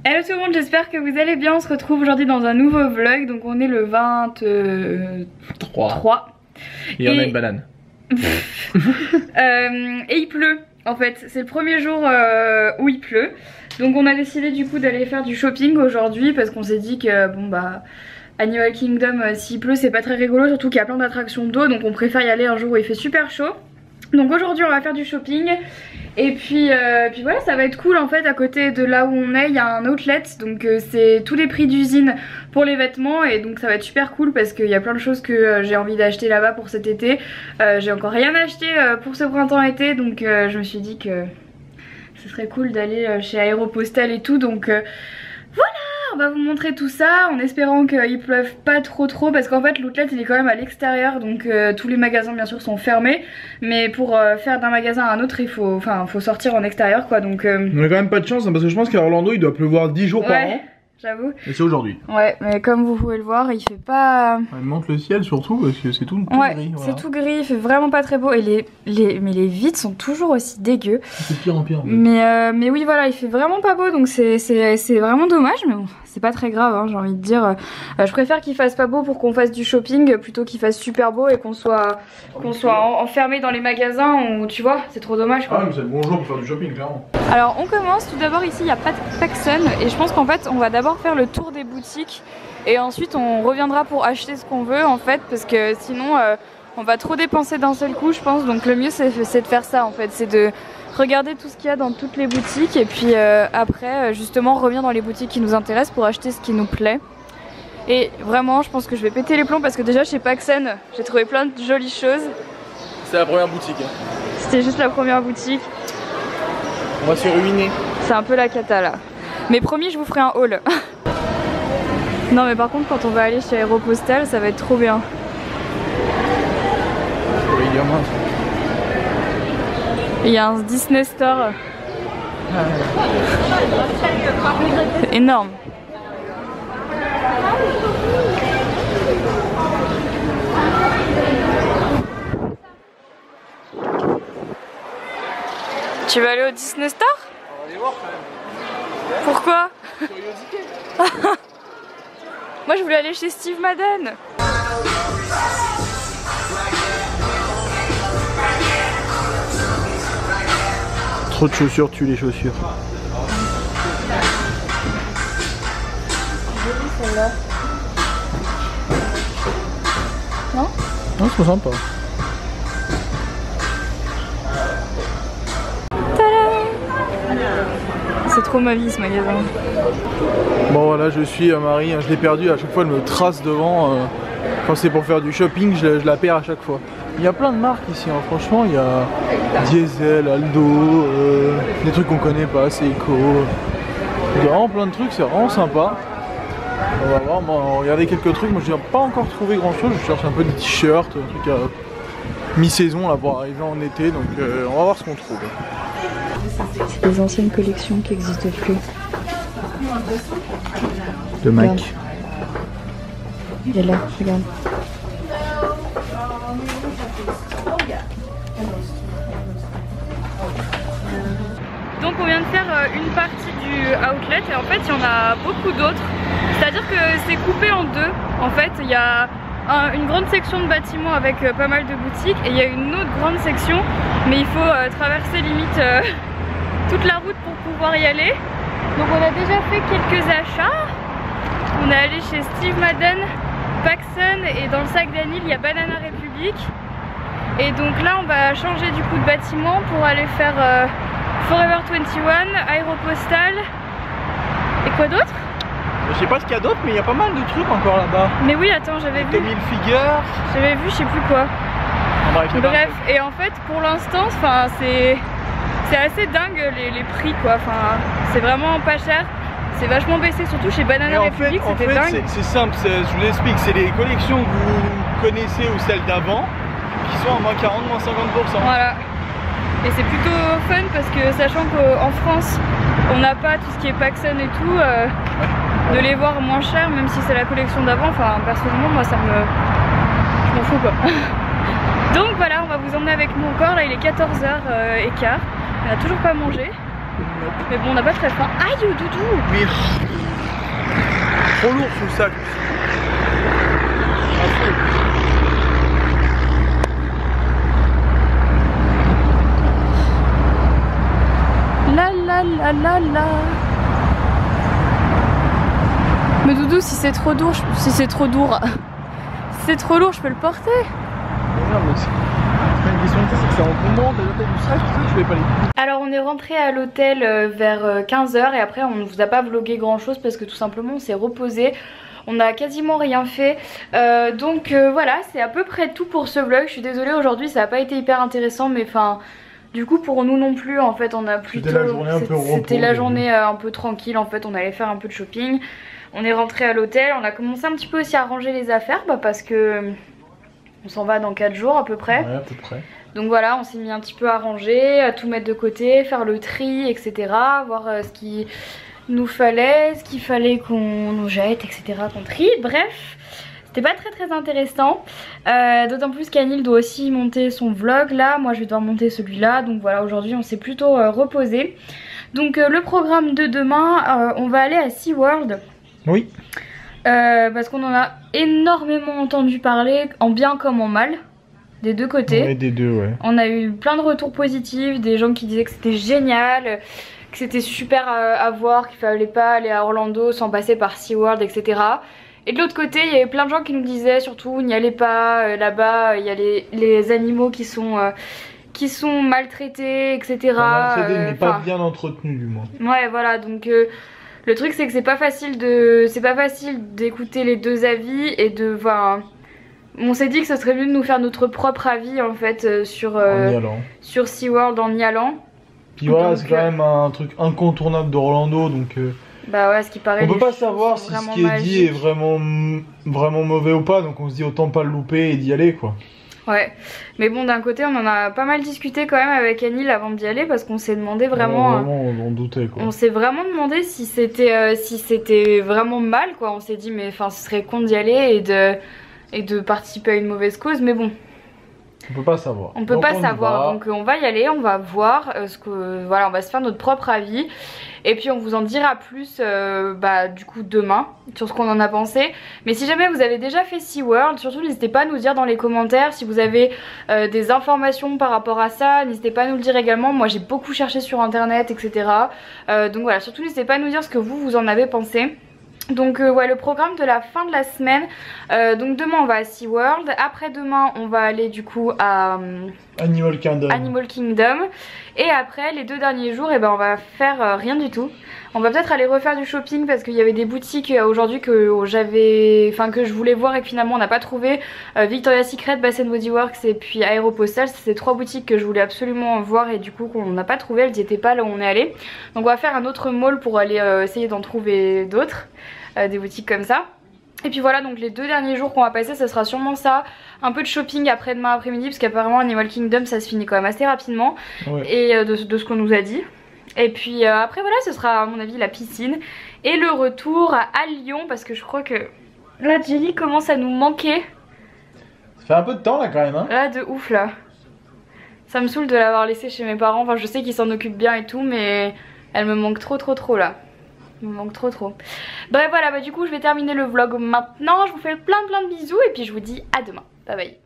Hello tout le monde, j'espère que vous allez bien. On se retrouve aujourd'hui dans un nouveau vlog. Donc on est le 23. Et on a une banane. Et il pleut en fait. C'est le premier jour où il pleut. Donc on a décidé du coup d'aller faire du shopping aujourd'hui parce qu'on s'est dit que bon bah Animal Kingdom s'il pleut c'est pas très rigolo, surtout qu'il y a plein d'attractions d'eau, donc on préfère y aller un jour où il fait super chaud. Donc aujourd'hui on va faire du shopping et puis voilà, ça va être cool en fait. À côté de là où on est il y a un outlet, donc c'est tous les prix d'usine pour les vêtements et donc ça va être super cool parce qu'il y a plein de choses que j'ai envie d'acheter là-bas pour cet été. J'ai encore rien acheté pour ce printemps-été, donc je me suis dit que ce serait cool d'aller chez Aéropostale et tout, donc voilà, on va vous montrer tout ça en espérant qu'il pleuve pas trop parce qu'en fait l'outlet il est quand même à l'extérieur, donc tous les magasins bien sûr sont fermés, mais pour faire d'un magasin à un autre il faut sortir en extérieur quoi, donc on a quand même pas de chance hein, parce que je pense qu'à Orlando il doit pleuvoir 10 jours par an. J'avoue. Et c'est aujourd'hui. Ouais, mais comme vous pouvez le voir, il fait pas... Il monte le ciel surtout parce que c'est tout gris. Ouais, voilà. c'est tout gris, il fait vraiment pas très beau. Et mais les vitres sont toujours aussi dégueux. C'est pire en pire. Mais oui, voilà, il fait vraiment pas beau, donc c'est vraiment dommage, mais bon, c'est pas très grave, hein, j'ai envie de dire. Je préfère qu'il fasse pas beau pour qu'on fasse du shopping plutôt qu'il fasse super beau et qu'on soit enfermé dans les magasins où, tu vois, c'est trop dommage quoi. Ah, mais c'est le bon jour pour faire du shopping, clairement. Alors on commence, tout d'abord ici il n'y a pas de Paxson et je pense qu'en fait on va d'abord faire le tour des boutiques et ensuite on reviendra pour acheter ce qu'on veut en fait, parce que sinon on va trop dépenser d'un seul coup je pense, donc le mieux c'est de faire ça en fait, c'est de regarder tout ce qu'il y a dans toutes les boutiques et puis après justement on revient dans les boutiques qui nous intéressent pour acheter ce qui nous plaît. Et vraiment je pense que je vais péter les plombs parce que déjà chez Paxson j'ai trouvé plein de jolies choses. C'est la première boutique. C'était juste la première boutique. On va se ruiner. C'est un peu la cata là. Mais promis, je vous ferai un haul. Non mais par contre quand on va aller chez Aéropostale, ça va être trop bien. Il y a un Disney Store. C'est énorme. Tu vas aller au Disney Store? On va aller voir quand même. Pourquoi? Curiosité. Moi je voulais aller chez Steve Madden. Trop de chaussures tuent les chaussures. Jolie celle-là. Non? Non, c'est sympa. C'est trop ma vie ce magasin. Bon voilà, je suis Marie, je l'ai perdue, à chaque fois elle me trace devant. Quand c'est pour faire du shopping, je la perds à chaque fois. Il y a plein de marques ici, hein. Franchement il y a Diesel, Aldo, des trucs qu'on connaît pas, Seiko. Il y a vraiment plein de trucs, c'est vraiment sympa. On va voir, on va regarder quelques trucs, moi je n'ai pas encore trouvé grand chose, je cherche un peu des t-shirts, des trucs à mi-saison là pour arriver en été, donc on va voir ce qu'on trouve. C'est des anciennes collections qui n'existent plus. De Mac. Il est là, regarde. Donc on vient de faire une partie du outlet et en fait il y en a beaucoup d'autres. C'est-à-dire que c'est coupé en deux. En fait il y a une grande section de bâtiments avec pas mal de boutiques et il y a une autre grande section, mais il faut traverser limite toute la route pour pouvoir y aller. Donc on a déjà fait quelques achats. On est allé chez Steve Madden, Paxson et dans le sac d'Anil il y a Banana Republic. Et donc là on va changer du coup de bâtiment pour aller faire Forever 21, Aéropostale et quoi d'autre? Je sais pas ce qu'il y a d'autre, mais il y a pas mal de trucs encore là-bas. Mais oui, attends, j'avais vu. Tommy Hilfiger. J'avais vu, je sais plus quoi. Bref, et en fait, pour l'instant, c'est assez dingue les prix quoi. Enfin, c'est vraiment pas cher. C'est vachement baissé, surtout chez Banana Republic, c'était dingue. C'est simple, je vous l'explique, c'est les collections que vous connaissez ou celles d'avant qui sont à moins 40, moins 50%. Voilà. Et c'est plutôt fun parce que sachant qu'en France, on n'a pas tout ce qui est Paxson et tout, de les voir moins cher, même si c'est la collection d'avant, enfin personnellement moi ça me... je m'en fous quoi. Donc voilà, on va vous emmener avec nous encore, là il est 14h15, on n'a toujours pas mangé. Mais bon, on n'a pas très faim. Aïe, Doudou. Mais trop lourd sous le sac. La la la la la. Mais Doudou, si c'est trop lourd, si c'est trop lourd, si c'est trop lourd, je peux le porter. Non, mais c'est pas une question de ça, c'est que c'est encombrant, t'as la taille du sac, tu vais pas les. Alors on est rentré à l'hôtel vers 15 h et après on ne vous a pas vlogué grand chose parce que tout simplement on s'est reposé. On n'a quasiment rien fait, donc voilà, c'est à peu près tout pour ce vlog. Je suis désolée, aujourd'hui ça n'a pas été hyper intéressant, mais enfin du coup pour nous non plus en fait on a plutôt... C'était la journée un peu repos. C'était la journée un peu tranquille en fait, on allait faire un peu de shopping. On est rentré à l'hôtel, on a commencé un petit peu aussi à ranger les affaires parce que on s'en va dans 4 jours à peu près. Ouais, à peu près. Donc voilà, on s'est mis un petit peu à ranger, à tout mettre de côté, faire le tri, etc. Voir ce qu'il nous fallait, ce qu'il fallait qu'on nous jette, etc. qu'on trie. Bref, c'était pas très intéressant. D'autant plus qu'Anil doit aussi monter son vlog là. Moi je vais devoir monter celui-là. Donc voilà, aujourd'hui on s'est plutôt reposé. Donc le programme de demain, on va aller à SeaWorld. Oui. Parce qu'on en a énormément entendu parler, en bien comme en mal. Des deux côtés. Ouais, des deux, ouais. On a eu plein de retours positifs, des gens qui disaient que c'était génial, que c'était super à voir, qu'il fallait pas aller à Orlando sans passer par SeaWorld, etc. Et de l'autre côté, il y avait plein de gens qui nous disaient surtout n'y allez pas, là-bas il y a les animaux qui sont maltraités, etc. Maltraités, mais pas bien entretenus du moins. Ouais, voilà, donc le truc c'est que c'est pas facile d'écouter les deux avis et de voir. On s'est dit que ce serait mieux de nous faire notre propre avis en fait sur SeaWorld en y allant. Puis voilà, c'est quand même un truc incontournable d'Orlando, donc bah ouais, ce qui paraît. On peut pas savoir si ce qui est dit est vraiment mauvais ou pas, donc on se dit autant pas le louper et d'y aller quoi. Ouais, mais bon, d'un côté on en a pas mal discuté quand même avec Anil avant d'y aller parce qu'on s'est demandé vraiment. On doutait quoi. On s'est vraiment demandé si c'était vraiment mal quoi. On s'est dit mais enfin ce serait con d'y aller et de participer à une mauvaise cause, mais bon. On peut pas savoir. On peut pas savoir, donc on va y aller, on va voir voilà, on va se faire notre propre avis et puis on vous en dira plus du coup demain sur ce qu'on en a pensé. Mais si jamais vous avez déjà fait SeaWorld, surtout n'hésitez pas à nous dire dans les commentaires si vous avez des informations par rapport à ça, n'hésitez pas à nous le dire également. Moi j'ai beaucoup cherché sur internet, etc. Donc voilà, surtout n'hésitez pas à nous dire ce que vous en avez pensé. Donc ouais, le programme de la fin de la semaine, donc demain on va à SeaWorld, après demain on va aller du coup à Animal Kingdom, et après les 2 derniers jours on va faire rien du tout. On va peut-être aller refaire du shopping parce qu'il y avait des boutiques aujourd'hui que je voulais voir et que finalement on n'a pas trouvé. Victoria's Secret, Bath & Body Works et puis Aéropostale, c'est 3 boutiques que je voulais absolument voir et du coup qu'on n'a pas trouvé, elles n'y étaient pas là où on est allé. Donc on va faire un autre mall pour aller essayer d'en trouver d'autres, des boutiques comme ça. Et puis voilà, donc les 2 derniers jours qu'on va passer, ça sera sûrement ça, un peu de shopping après-demain après-midi parce qu'apparemment Animal Kingdom ça se finit quand même assez rapidement, ouais. Et de ce qu'on nous a dit. Et puis après voilà, ce sera à mon avis la piscine et le retour à Lyon parce que je crois que là Jelly commence à nous manquer. Ça fait un peu de temps là quand même hein. Là de ouf là. Ça me saoule de l'avoir laissée chez mes parents, enfin je sais qu'ils s'en occupent bien et tout mais elle me manque trop là. Il me manque trop. Bref voilà, du coup je vais terminer le vlog maintenant, je vous fais plein de bisous et puis je vous dis à demain. Bye bye.